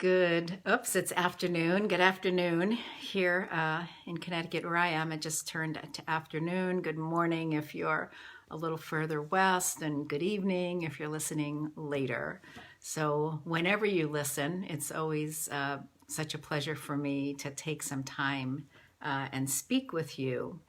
It's afternoon. Good afternoon here in Connecticut where I am. It just turned to afternoon. Good morning if you're a little further west, and good evening if you're listening later. So, whenever you listen, it's always such a pleasure for me to take some time and speak with you.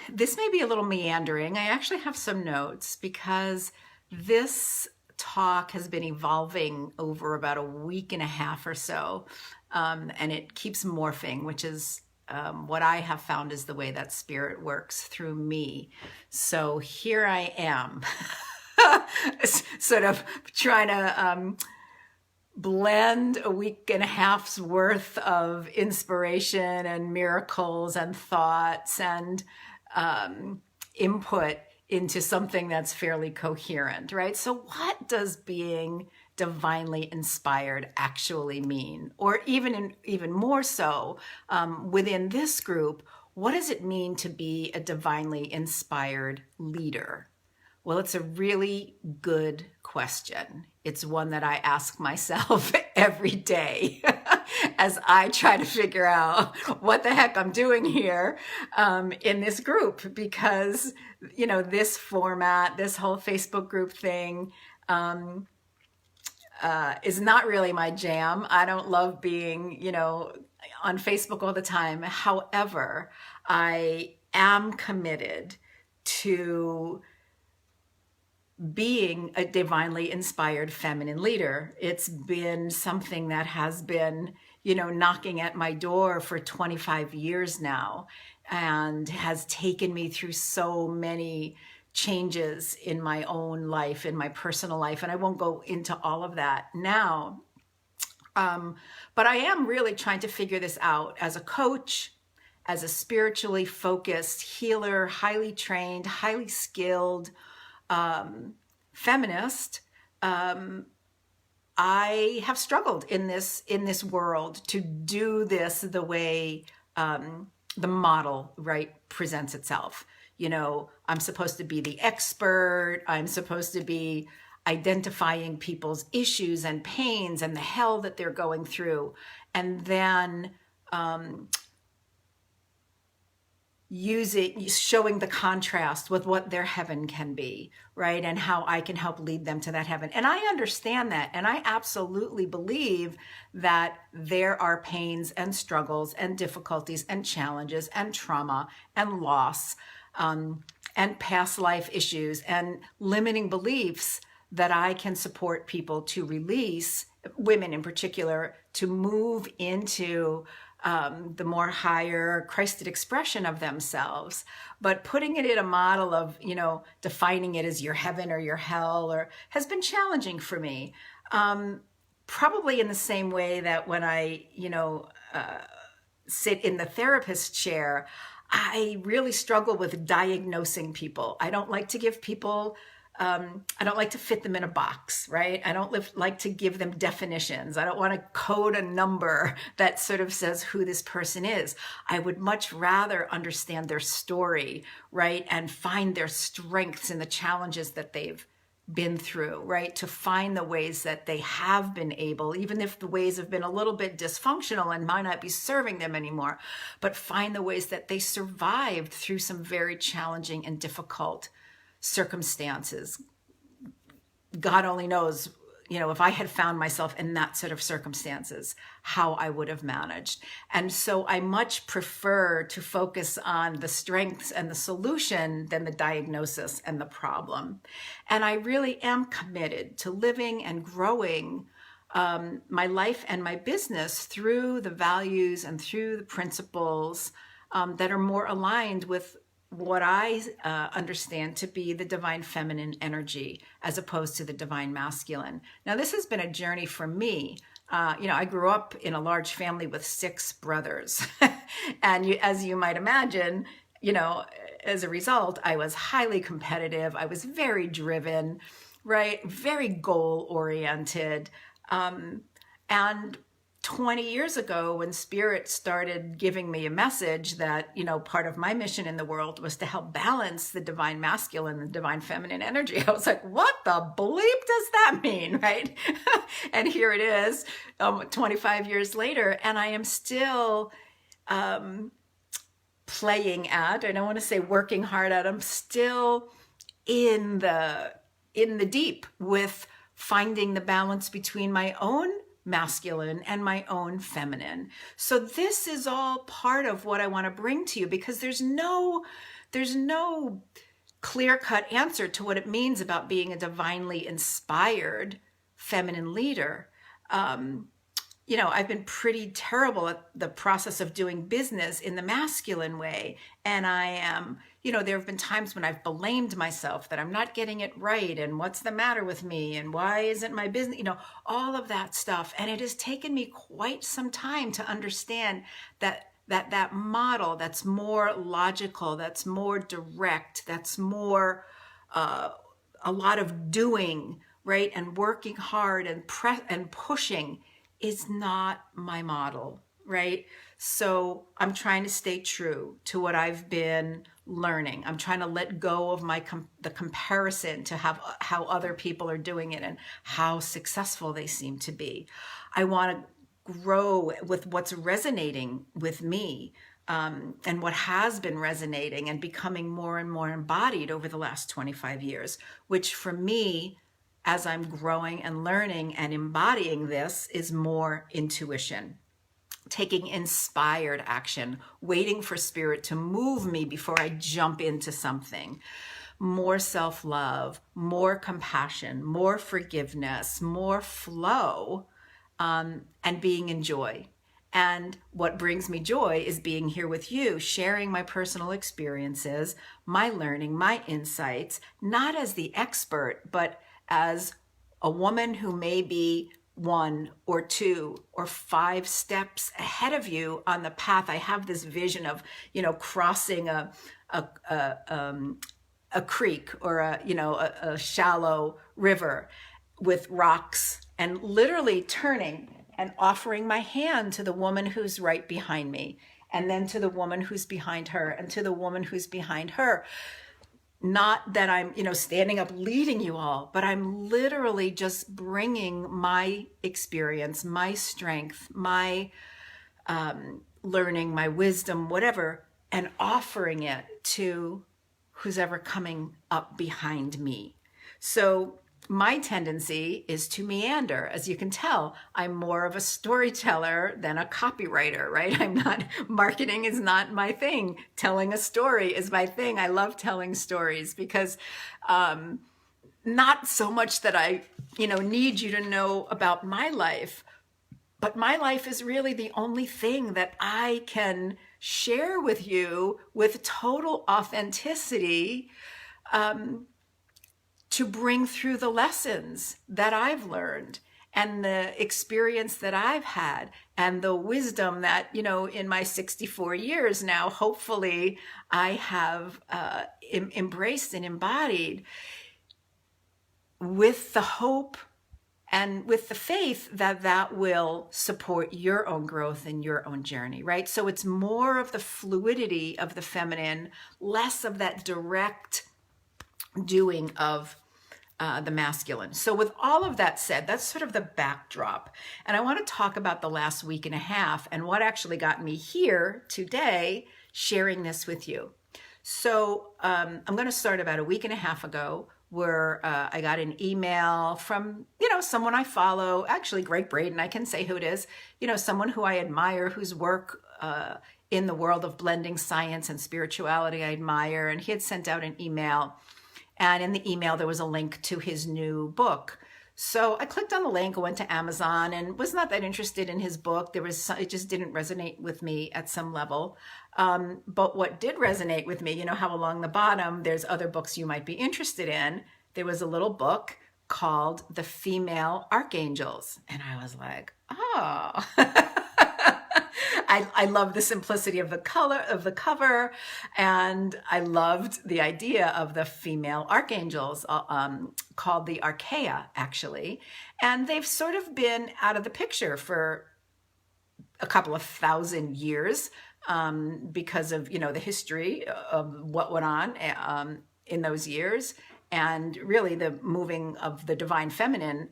This may be a little meandering. I actually have some notes because this talk has been evolving over about a week and a half or so, and it keeps morphing, which is what I have found is the way that spirit works through me. So here I am, sort of trying to blend a week and a half's worth of inspiration and miracles and thoughts and input into something that's fairly coherent, right? So what does being divinely inspired actually mean? Or even more so, within this group, what does it mean to be a divinely inspired leader? Well, it's a really good question. It's one that I ask myself every day as I try to figure out what the heck I'm doing here in this group, because, this format, this whole Facebook group thing is not really my jam. I don't love being, on Facebook all the time. However, I am committed to being a divinely inspired feminine leader. It's been something that has been, knocking at my door for 25 years now, and has taken me through so many changes in my own life, in my personal life. And I won't go into all of that now. But I am really trying to figure this out as a coach, as a spiritually focused healer, highly trained, highly skilled, feminist. I have struggled in this world to do this the way the model, right, presents itself. I'm supposed to be the expert. I'm supposed to be identifying people's issues and pains and the hell that they're going through, and then showing the contrast with what their heaven can be, right? And how I can help lead them to that heaven. And I understand that. And I absolutely believe that there are pains and struggles and difficulties and challenges and trauma and loss and past life issues and limiting beliefs that I can support people to release, women in particular, to move into the more higher Christed expression of themselves. But putting it in a model of, defining it as your heaven or your hell has been challenging for me. Probably in the same way that when I, sit in the therapist chair, I really struggle with diagnosing people. I don't like to give people I don't like to fit them in a box, right? I don't like to give them definitions. I don't want to code a number that sort of says who this person is. I would much rather understand their story, right? And find their strengths in the challenges that they've been through, right? To find the ways that they have been able, even if the ways have been a little bit dysfunctional and might not be serving them anymore, but find the ways that they survived through some very challenging and difficult circumstances. God only knows, if I had found myself in that sort of circumstances, how I would have managed. And so I much prefer to focus on the strengths and the solution than the diagnosis and the problem. And I really am committed to living and growing my life and my business through the values and through the principles that are more aligned with what I understand to be the divine feminine energy as opposed to the divine masculine. Now, this has been a journey for me. I grew up in a large family with 6 brothers. And as you might imagine, as a result, I was highly competitive. I was very driven, right? Very goal oriented. And 20 years ago, when Spirit started giving me a message that, part of my mission in the world was to help balance the divine masculine and divine feminine energy, I was like, what the bleep does that mean, right? And here it is, 25 years later, and I am still playing at, I don't want to say working hard at, I'm still in the deep with finding the balance between my own masculine and my own feminine. So this is all part of what I want to bring to you, because there's no clear-cut answer to what it means about being a divinely inspired feminine leader. I've been pretty terrible at the process of doing business in the masculine way. And I am, there have been times when I've blamed myself that I'm not getting it right. And what's the matter with me? And why isn't my business, all of that stuff. And it has taken me quite some time to understand that model that's more logical, that's more direct, that's more a lot of doing, right? And working hard and pushing is not my model, right? So I'm trying to stay true to what I've been learning. I'm trying to let go of the comparison to how other people are doing it and how successful they seem to be. I want to grow with what's resonating with me, and what has been resonating and becoming more and more embodied over the last 25 years, which for me, as I'm growing and learning and embodying this, is more intuition, taking inspired action, waiting for Spirit to move me before I jump into something. More self-love, more compassion, more forgiveness, more flow, and being in joy. And what brings me joy is being here with you, sharing my personal experiences, my learning, my insights, not as the expert, but as a woman who may be 1 or 2 or 5 steps ahead of you on the path. I have this vision of, crossing a creek or a shallow river with rocks, and literally turning and offering my hand to the woman who's right behind me, and then to the woman who's behind her, and to the woman who's behind her. Not that I'm, standing up leading you all, but I'm literally just bringing my experience, my strength, my learning, my wisdom, whatever, and offering it to who's ever coming up behind me. So my tendency is to meander. As you can tell, I'm more of a storyteller than a copywriter, right? Marketing is not my thing. Telling a story is my thing. I love telling stories because not so much that I, need you to know about my life, but my life is really the only thing that I can share with you with total authenticity, to bring through the lessons that I've learned and the experience that I've had and the wisdom that, in my 64 years now, hopefully I have embraced and embodied, with the hope and with the faith that will support your own growth and your own journey, right? So it's more of the fluidity of the feminine, less of that direct doing of the masculine. So with all of that said, that's sort of the backdrop. And I want to talk about the last week and a half and what actually got me here today sharing this with you. So I'm going to start about a week and a half ago, where I got an email from, someone I follow, actually Greg Braden, I can say who it is, someone who I admire, whose work in the world of blending science and spirituality I admire. And he had sent out an email. And in the email, there was a link to his new book. So I clicked on the link, I went to Amazon, and was not that interested in his book. It just didn't resonate with me at some level. But what did resonate with me, how along the bottom, there's other books you might be interested in. There was a little book called The Female Archangels. And I was like, oh. I love the simplicity of the color of the cover, and I loved the idea of the female archangels, called the Archaea, actually. And they've sort of been out of the picture for a couple of thousand years, because of, the history of what went on in those years, and really the moving of the divine feminine,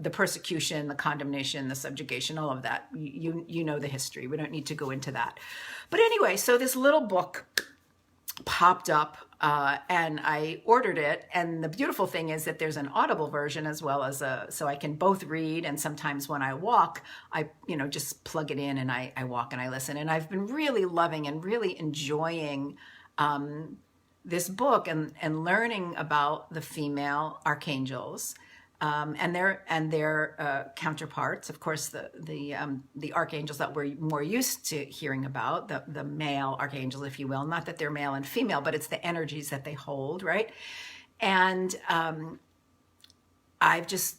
the persecution, the condemnation, the subjugation, all of that. You know the history. We don't need to go into that. But anyway, so this little book popped up, and I ordered it. And the beautiful thing is that there's an Audible version as well as so I can both read, and sometimes when I walk, I just plug it in and I walk and I listen. And I've been really loving and really enjoying this book and learning about the female archangels. And their counterparts, of course, the archangels that we're more used to hearing about, the male archangels, if you will. Not that they're male and female, but it's the energies that they hold, right? And I've just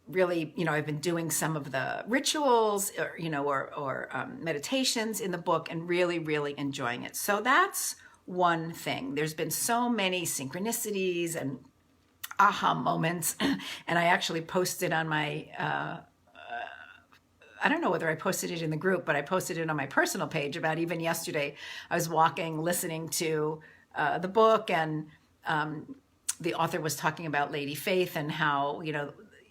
really, I've been doing some of the rituals, or meditations in the book, and really, really enjoying it. So that's one thing. There's been so many synchronicities and aha moments. And I actually posted on my, I don't know whether I posted it in the group, but I posted it on my personal page about even yesterday. I was walking, listening to the book, and the author was talking about Lady Faith and how,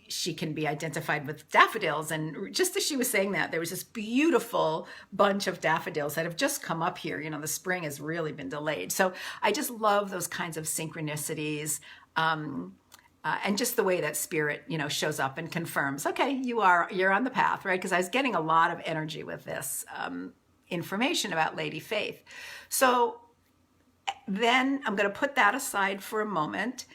she can be identified with daffodils. And just as she was saying that, there was this beautiful bunch of daffodils that have just come up here. The spring has really been delayed. So I just love those kinds of synchronicities. And just the way that spirit, shows up and confirms, okay, you're on the path, right? Because I was getting a lot of energy with this information about Lady Faith. So then I'm going to put that aside for a moment,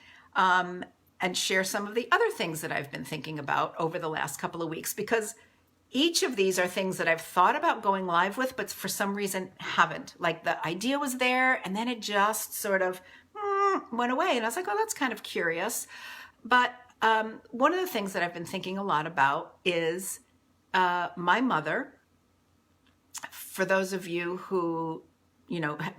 and share some of the other things that I've been thinking about over the last couple of weeks, because each of these are things that I've thought about going live with, but for some reason haven't. Like the idea was there, and then it just sort of went away. And I was like, oh, that's kind of curious. But one of the things that I've been thinking a lot about is my mother. For those of you who,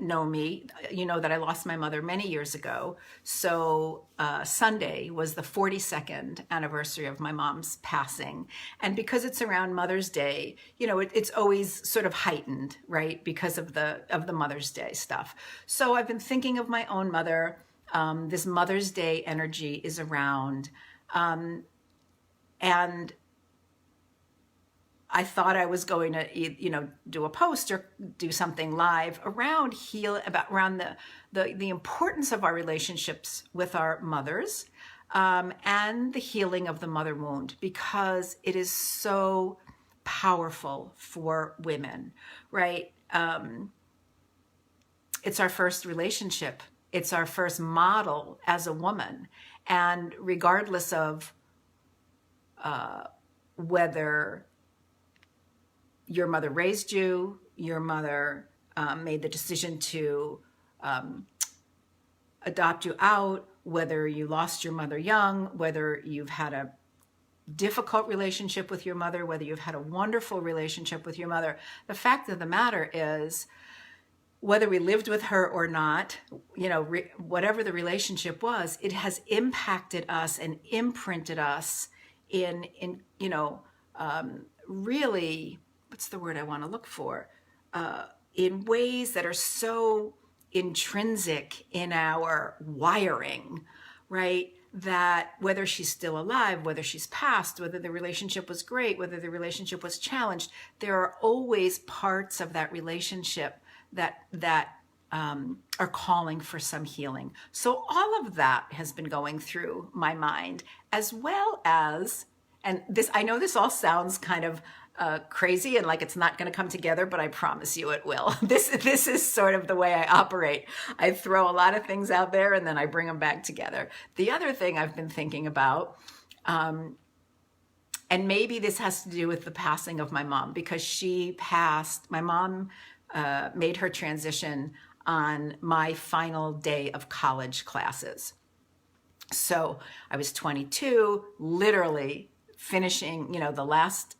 know me, that I lost my mother many years ago. So Sunday was the 42nd anniversary of my mom's passing. And because it's around Mother's Day, it's always sort of heightened, right? Because of the Mother's Day stuff. So I've been thinking of my own mother. This Mother's Day energy is around. And I thought I was going to, do a post or do something live around the importance of our relationships with our mothers, and the healing of the mother wound, because it is so powerful for women, right? It's our first relationship. It's our first model as a woman. And regardless of whether your mother raised you, your mother made the decision to adopt you out, whether you lost your mother young, whether you've had a difficult relationship with your mother, whether you've had a wonderful relationship with your mother, the fact of the matter is, whether we lived with her or not, whatever the relationship was, it has impacted us and imprinted us in really, what's the word I want to look for? In ways that are so intrinsic in our wiring, right? That whether she's still alive, whether she's passed, whether the relationship was great, whether the relationship was challenged, there are always parts of that relationship that are calling for some healing. So all of that has been going through my mind, as well as, and this, I know this all sounds kind of crazy and like it's not going to come together, but I promise you it will. This is sort of the way I operate. I throw a lot of things out there and then I bring them back together. The other thing I've been thinking about, and maybe this has to do with the passing of my mom, because she passed, my mom made her transition on my final day of college classes. So I was 22, literally finishing, the last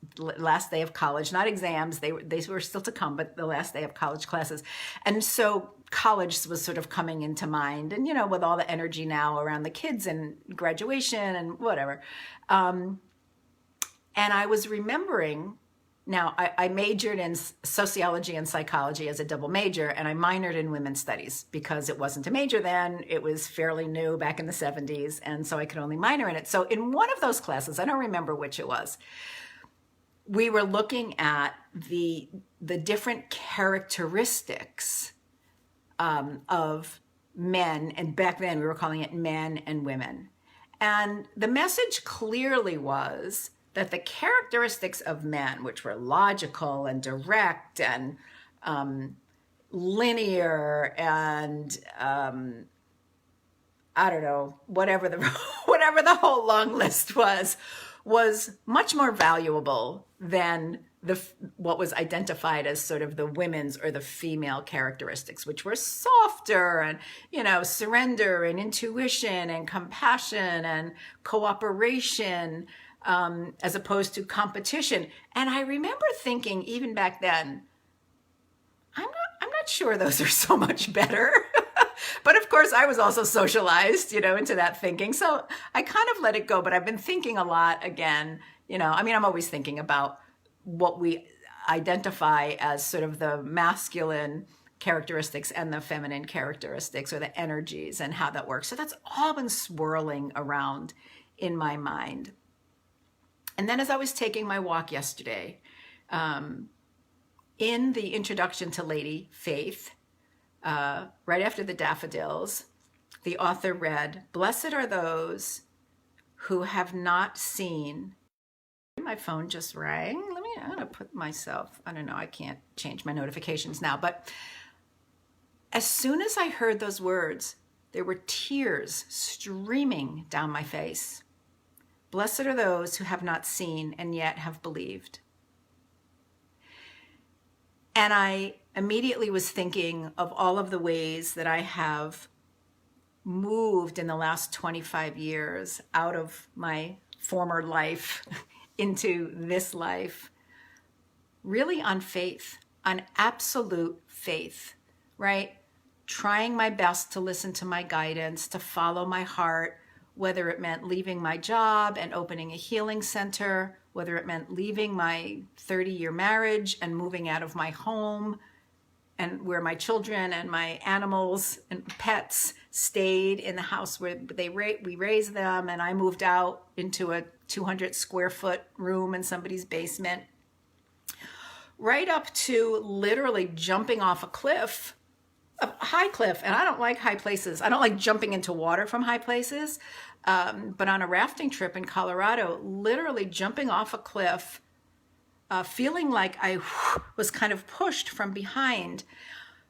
day of college, not exams, they were still to come, but the last day of college classes. And so college was sort of coming into mind, and, with all the energy now around the kids and graduation and whatever. And I was remembering Now, I majored in sociology and psychology as a double major, and I minored in women's studies because it wasn't a major then. It was fairly new back in the 70s, and so I could only minor in it. So in one of those classes, I don't remember which it was, we were looking at the different characteristics of men, and back then we were calling it men and women. And the message clearly was that the characteristics of men, which were logical and direct and linear and I don't know, whatever the whatever the whole long list was much more valuable than what was identified as sort of the women's or the female characteristics, which were softer and, surrender and intuition and compassion and cooperation, as opposed to competition. And I remember thinking even back then, I'm not sure those are so much better. But of course, I was also socialized, into that thinking. So I kind of let it go, but I've been thinking a lot again, I'm always thinking about what we identify as sort of the masculine characteristics and the feminine characteristics, or the energies, and how that works. So that's all been swirling around in my mind. And then as I was taking my walk yesterday, in the introduction to Lady Faith, right after the daffodils, the author read, "Blessed are those who have not seen." My phone just rang. I'm going to put myself, I don't know, I can't change my notifications now. But as soon as I heard those words, there were tears streaming down my face. Blessed are those who have not seen and yet have believed. And I immediately was thinking of all of the ways that I have moved in the last 25 years out of my former life into this life, really on faith, on absolute faith, right? Trying my best to listen to my guidance, to follow my heart, whether it meant leaving my job and opening a healing center, whether it meant leaving my 30-year marriage and moving out of my home, and where my children and my animals and pets stayed in the house where we raised them, and I moved out into a 200 square foot room in somebody's basement, right up to literally jumping off a cliff, a high cliff. And I don't like high places. I don't like jumping into water from high places. But on a rafting trip in Colorado, literally jumping off a cliff, feeling like I was kind of pushed from behind,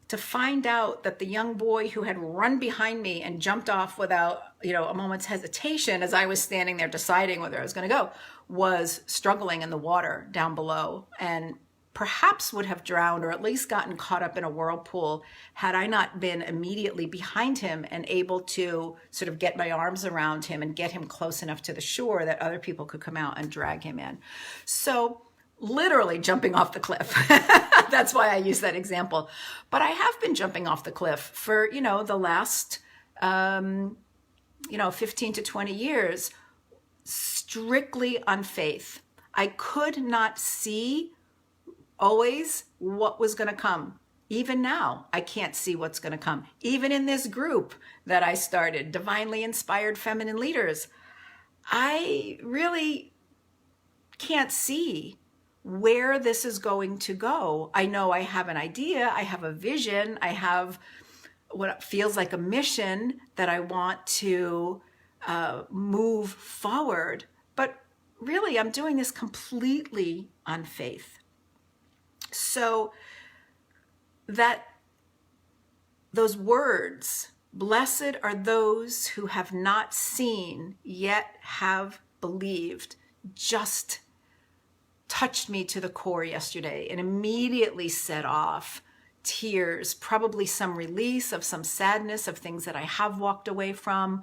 to find out that the young boy who had run behind me and jumped off without, a moment's hesitation as I was standing there deciding whether I was going to go, was struggling in the water down below, and perhaps would have drowned, or at least gotten caught up in a whirlpool, had I not been immediately behind him and able to sort of get my arms around him and get him close enough to the shore that other people could come out and drag him in. So literally jumping off the cliff. That's why I use that example. But I have been jumping off the cliff for, the last, 15 to 20 years, strictly on faith. I could not see always what was going to come. Even now, I can't see what's going to come. Even in this group that I started, Divinely Inspired Feminine Leaders, I really can't see where this is going to go. I know I have an idea, I have a vision, I have what feels like a mission that I want to move forward. But really, I'm doing this completely on faith. So that those words, blessed are those who have not seen yet have believed, just touched me to the core yesterday and immediately set off tears, probably some release of some sadness of things that I have walked away from,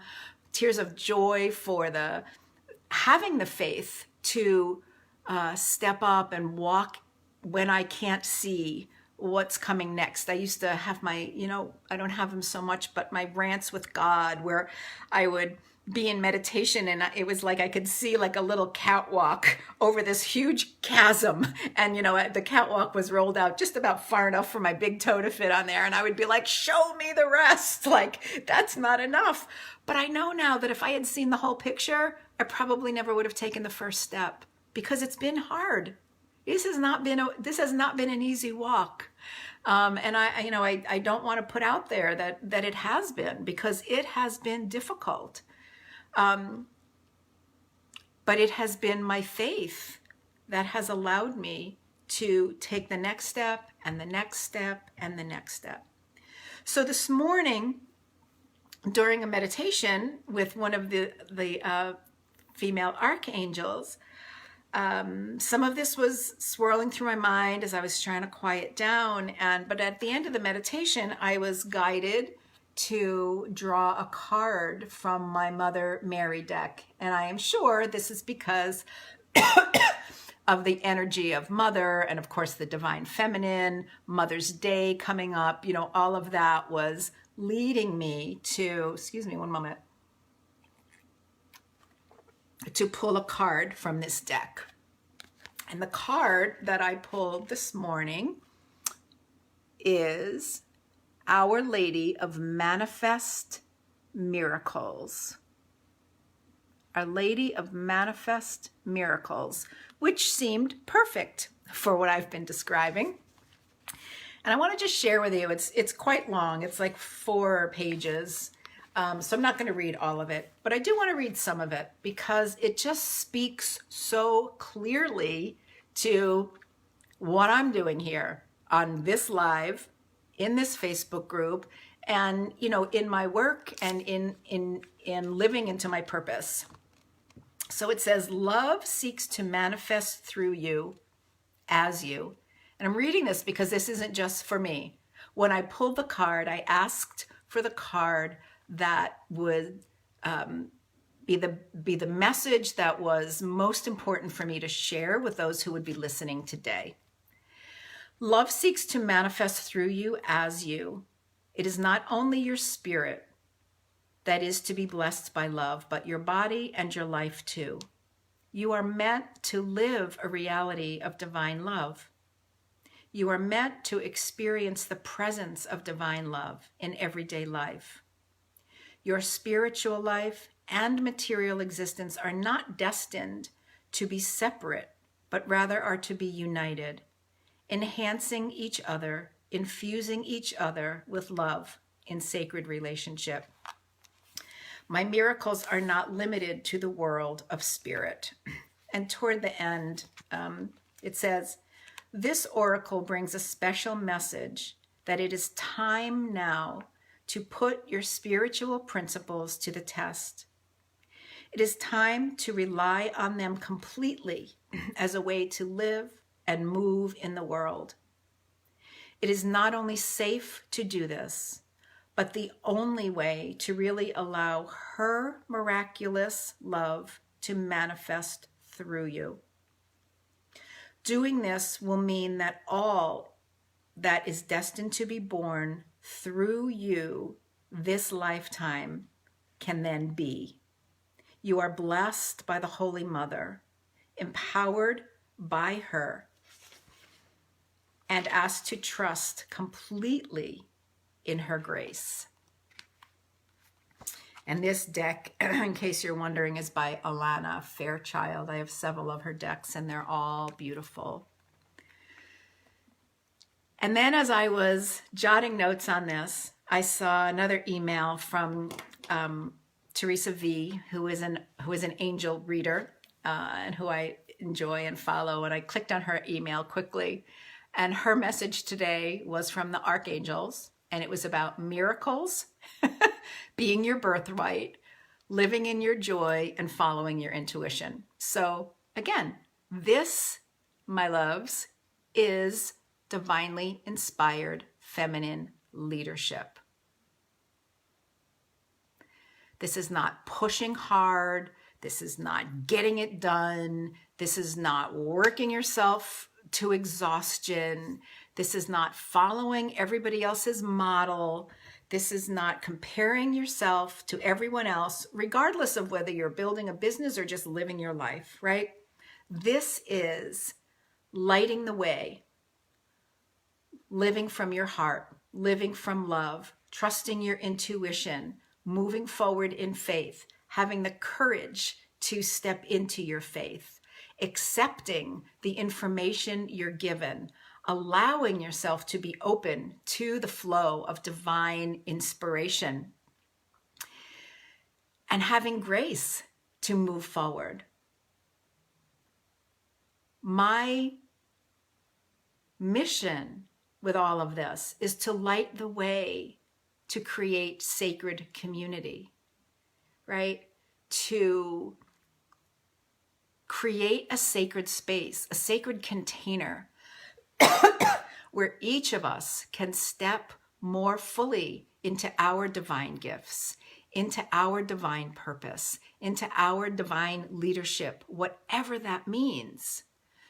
tears of joy for having the faith to step up and walk when I can't see what's coming next. I used to have my, I don't have them so much, but my rants with God, where I would be in meditation, and it was like I could see like a little catwalk over this huge chasm, and the catwalk was rolled out just about far enough for my big toe to fit on there, and I would be like, show me the rest. Like, that's not enough. But I know now that if I had seen the whole picture, I probably never would have taken the first step, because it's been hard. This has not been an easy walk. And I don't want to put out there that it has been, because it has been difficult. But it has been my faith that has allowed me to take the next step and the next step and the next step. So this morning, during a meditation with one of the female archangels, some of this was swirling through my mind as I was trying to quiet down. But at the end of the meditation, I was guided to draw a card from my Mother Mary deck. And I am sure this is because of the energy of Mother, and of course the Divine Feminine, Mother's Day coming up. All of that was leading me to, excuse me one moment, to pull a card from this deck. And the card that I pulled this morning is Our Lady of Manifest Miracles. Our Lady of Manifest Miracles, which seemed perfect for what I've been describing. And I want to just share with you, it's quite long. It's like 4 pages. So I'm not going to read all of it, but I do want to read some of it, because it just speaks so clearly to what I'm doing here on this live, in this Facebook group, and in my work, and in living into my purpose. So it says, love seeks to manifest through you as you. And I'm reading this because this isn't just for me. When I pulled the card, I asked for the card that would be the message that was most important for me to share with those who would be listening today. Love seeks to manifest through you as you. It is not only your spirit that is to be blessed by love, but your body and your life too. You are meant to live a reality of divine love. You are meant to experience the presence of divine love in everyday life. Your spiritual life and material existence are not destined to be separate, but rather are to be united, enhancing each other, infusing each other with love in sacred relationship. My miracles are not limited to the world of spirit. And toward the end, it says, this oracle brings a special message that it is time now to put your spiritual principles to the test. It is time to rely on them completely as a way to live and move in the world. It is not only safe to do this, but the only way to really allow her miraculous love to manifest through you. Doing this will mean that all that is destined to be born through you this lifetime can then be. You are blessed by the Holy Mother, empowered by her, and asked to trust completely in her grace. And this deck, in case you're wondering, is by Alana Fairchild. I have several of her decks, and they're all beautiful. And then as I was jotting notes on this, I saw another email from Teresa V, who is an angel reader and who I enjoy and follow. And I clicked on her email quickly. And her message today was from the archangels, and it was about miracles, being your birthright, living in your joy, and following your intuition. So again, this, my loves, is divinely inspired feminine leadership. This is not pushing hard. This is not getting it done. This is not working yourself to exhaustion. This is not following everybody else's model. This is not comparing yourself to everyone else, regardless of whether you're building a business or just living your life, right? This is lighting the way, living from your heart, living from love, trusting your intuition, moving forward in faith, having the courage to step into your faith, accepting the information you're given, allowing yourself to be open to the flow of divine inspiration, and having grace to move forward. My mission with all of this is to light the way to create sacred community, right? To create a sacred space, a sacred container where each of us can step more fully into our divine gifts, into our divine purpose, into our divine leadership, whatever that means,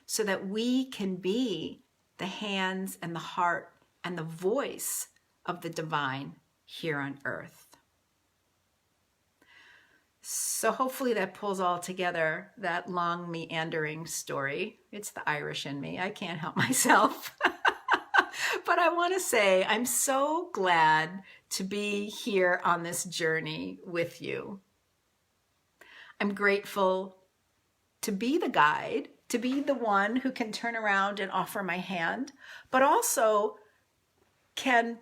so that we can be the hands and the heart and the voice of the divine here on earth. So hopefully that pulls all together, that long meandering story. It's the Irish in me. I can't help myself. But I want to say I'm so glad to be here on this journey with you. I'm grateful to be the guide, to be the one who can turn around and offer my hand, but also can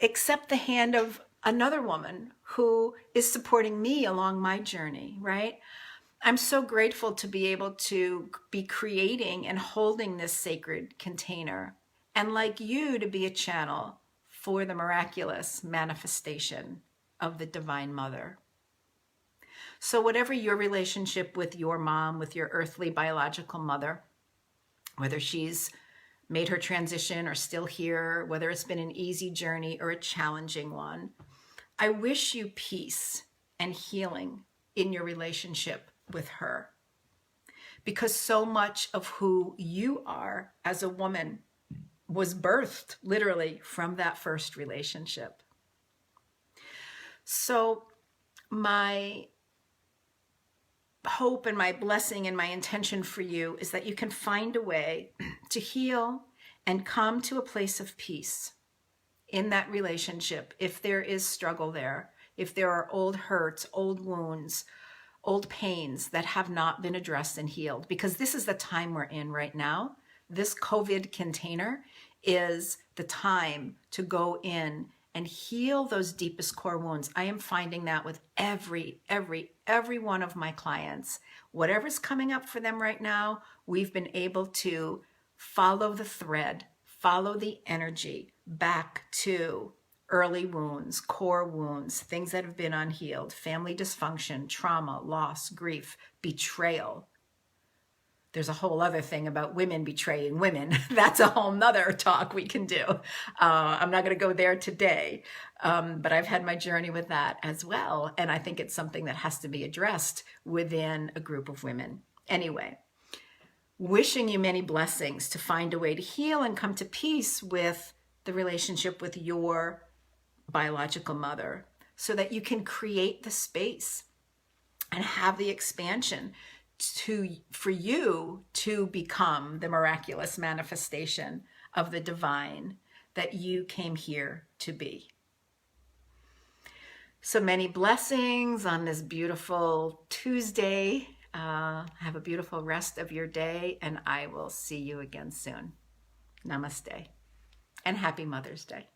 accept the hand of another woman who is supporting me along my journey, right? I'm so grateful to be able to be creating and holding this sacred container, and like you, to be a channel for the miraculous manifestation of the Divine Mother. So whatever your relationship with your mom, with your earthly biological mother, whether she's made her transition or still here, whether it's been an easy journey or a challenging one, I wish you peace and healing in your relationship with her. Because so much of who you are as a woman was birthed literally from that first relationship. So my hope and my blessing and my intention for you is that you can find a way to heal and come to a place of peace in that relationship. If there is struggle there, if there are old hurts, old wounds, old pains that have not been addressed and healed, because this is the time we're in right now. This COVID container is the time to go in and heal those deepest core wounds. I am finding that with every one of my clients. Whatever's coming up for them right now, we've been able to follow the thread, follow the energy back to early wounds, core wounds, things that have been unhealed, family dysfunction, trauma, loss, grief, betrayal. There's a whole other thing about women betraying women. That's a whole nother talk we can do. I'm not going to go there today, but I've had my journey with that as well. And I think it's something that has to be addressed within a group of women. Anyway, wishing you many blessings to find a way to heal and come to peace with the relationship with your biological mother, so that you can create the space and have the expansion for you to become the miraculous manifestation of the divine that you came here to be. So many blessings on this beautiful Tuesday. Have a beautiful rest of your day, and I will see you again soon. Namaste, and happy Mother's Day.